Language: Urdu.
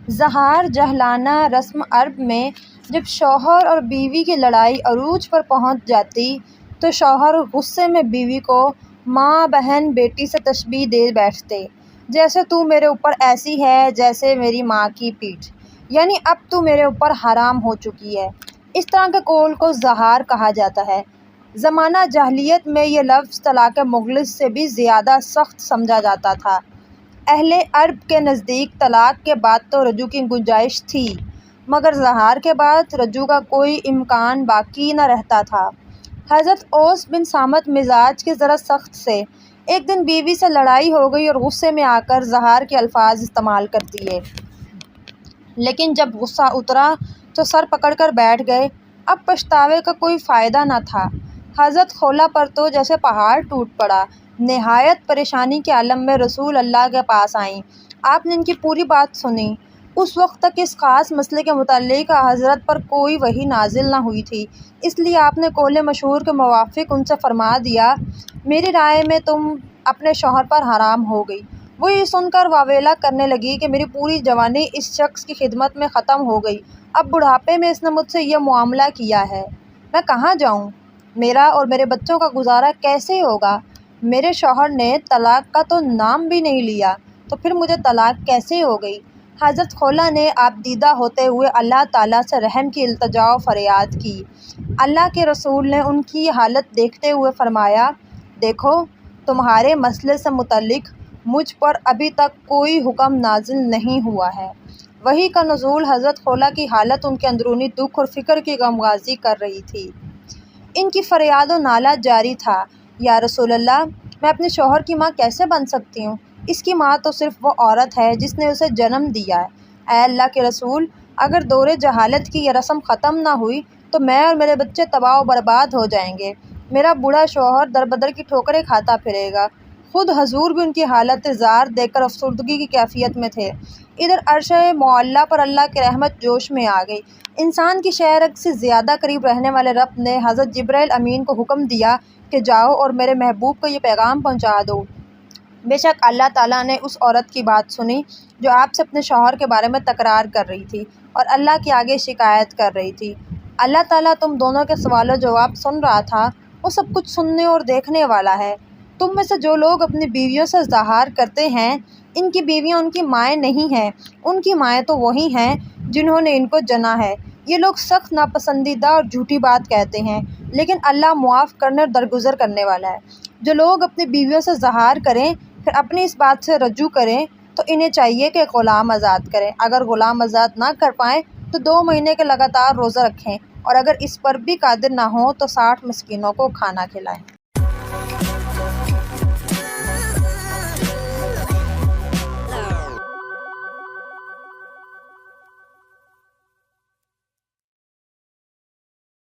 ظہار جہلانہ رسم عرب میں جب شوہر اور بیوی کی لڑائی عروج پر پہنچ جاتی تو شوہر غصے میں بیوی کو ماں، بہن، بیٹی سے تشبیہ دے بیٹھتے، جیسے تو میرے اوپر ایسی ہے جیسے میری ماں کی پیٹھ، یعنی اب تو میرے اوپر حرام ہو چکی ہے۔ اس طرح کے قول کو ظہار کہا جاتا ہے۔ زمانہ جاہلیت میں یہ لفظ طلاق مغلظ سے بھی زیادہ سخت سمجھا جاتا تھا۔ اہل عرب کے نزدیک طلاق کے بعد تو رجوع کی گنجائش تھی، مگر ظہار کے بعد رجوع کا کوئی امکان باقی نہ رہتا تھا۔ حضرت اوس بن صامت مزاج کے ذرا سخت سے ایک دن بیوی سے لڑائی ہو گئی اور غصے میں آ کر ظہار کے الفاظ استعمال کر دیے، لیکن جب غصہ اترا تو سر پکڑ کر بیٹھ گئے۔ اب پچھتاوے کا کوئی فائدہ نہ تھا۔ حضرت خولہ پر تو جیسے پہاڑ ٹوٹ پڑا۔ نہایت پریشانی کے عالم میں رسول اللہ کے پاس آئیں۔ آپ نے ان کی پوری بات سنی۔ اس وقت تک اس خاص مسئلے کے متعلق حضرت پر کوئی وحی نازل نہ ہوئی تھی، اس لیے آپ نے قول مشہور کے موافق ان سے فرما دیا، میری رائے میں تم اپنے شوہر پر حرام ہو گئی۔ وہ یہ سن کر واویلا کرنے لگی کہ میری پوری جوانی اس شخص کی خدمت میں ختم ہو گئی، اب بڑھاپے میں اس نے مجھ سے یہ معاملہ کیا ہے، میں کہاں جاؤں؟ میرا اور میرے بچوں کا گزارا کیسے ہوگا؟ میرے شوہر نے طلاق کا تو نام بھی نہیں لیا، تو پھر مجھے طلاق کیسے ہو گئی؟ حضرت خولہ نے آبدیدہ ہوتے ہوئے اللہ تعالیٰ سے رحم کی التجا و فریاد کی۔ اللہ کے رسول نے ان کی حالت دیکھتے ہوئے فرمایا، دیکھو، تمہارے مسئلے سے متعلق مجھ پر ابھی تک کوئی حکم نازل نہیں ہوا ہے۔ وحی کا نزول حضرت خولہ کی حالت ان کے اندرونی دکھ اور فکر کی غمگساری کر رہی تھی۔ ان کی فریاد و نالہ جاری تھا، یا رسول اللہ، میں اپنے شوہر کی ماں کیسے بن سکتی ہوں؟ اس کی ماں تو صرف وہ عورت ہے جس نے اسے جنم دیا ہے۔ اے اللہ کے رسول، اگر دور جہالت کی یہ رسم ختم نہ ہوئی تو میں اور میرے بچے تباہ و برباد ہو جائیں گے۔ میرا بوڑھا شوہر در بدر کی ٹھوکریں کھاتا پھرے گا۔ خود حضور بھی ان کی حالت زار دیکھ کر افسردگی کی کیفیت میں تھے۔ ادھر عرش معلیٰ پر اللہ کی رحمت جوش میں آ گئی۔ انسان کی شہ رگ سے زیادہ قریب رہنے والے رب نے حضرت جبرائیل امین کو حکم دیا کہ جاؤ اور میرے محبوب کو یہ پیغام پہنچا دو۔ بے شک اللہ تعالیٰ نے اس عورت کی بات سنی جو آپ سے اپنے شوہر کے بارے میں تکرار کر رہی تھی اور اللہ کے آگے شکایت کر رہی تھی۔ اللہ تعالیٰ تم دونوں کے سوال و جواب سن رہا تھا، وہ سب کچھ سننے اور دیکھنے والا ہے۔ تم میں سے جو لوگ اپنی بیویوں سے ظہار کرتے ہیں، ان کی بیویاں ان کی مائیں نہیں ہیں، ان کی مائیں تو وہی ہیں جنہوں نے ان کو جنا ہے۔ یہ لوگ سخت ناپسندیدہ اور جھوٹی بات کہتے ہیں، لیکن اللہ معاف کرنے اور درگزر کرنے والا ہے۔ جو لوگ اپنی بیویوں سے ظہار کریں پھر اپنی اس بات سے رجوع کریں تو انہیں چاہیے کہ غلام آزاد کریں۔ اگر غلام آزاد نہ کر پائیں تو 2 مہینے کے لگاتار روزہ رکھیں، اور اگر اس پر بھی قادر نہ ہوں تو 60 مسکینوں کو کھانا کھلائیں۔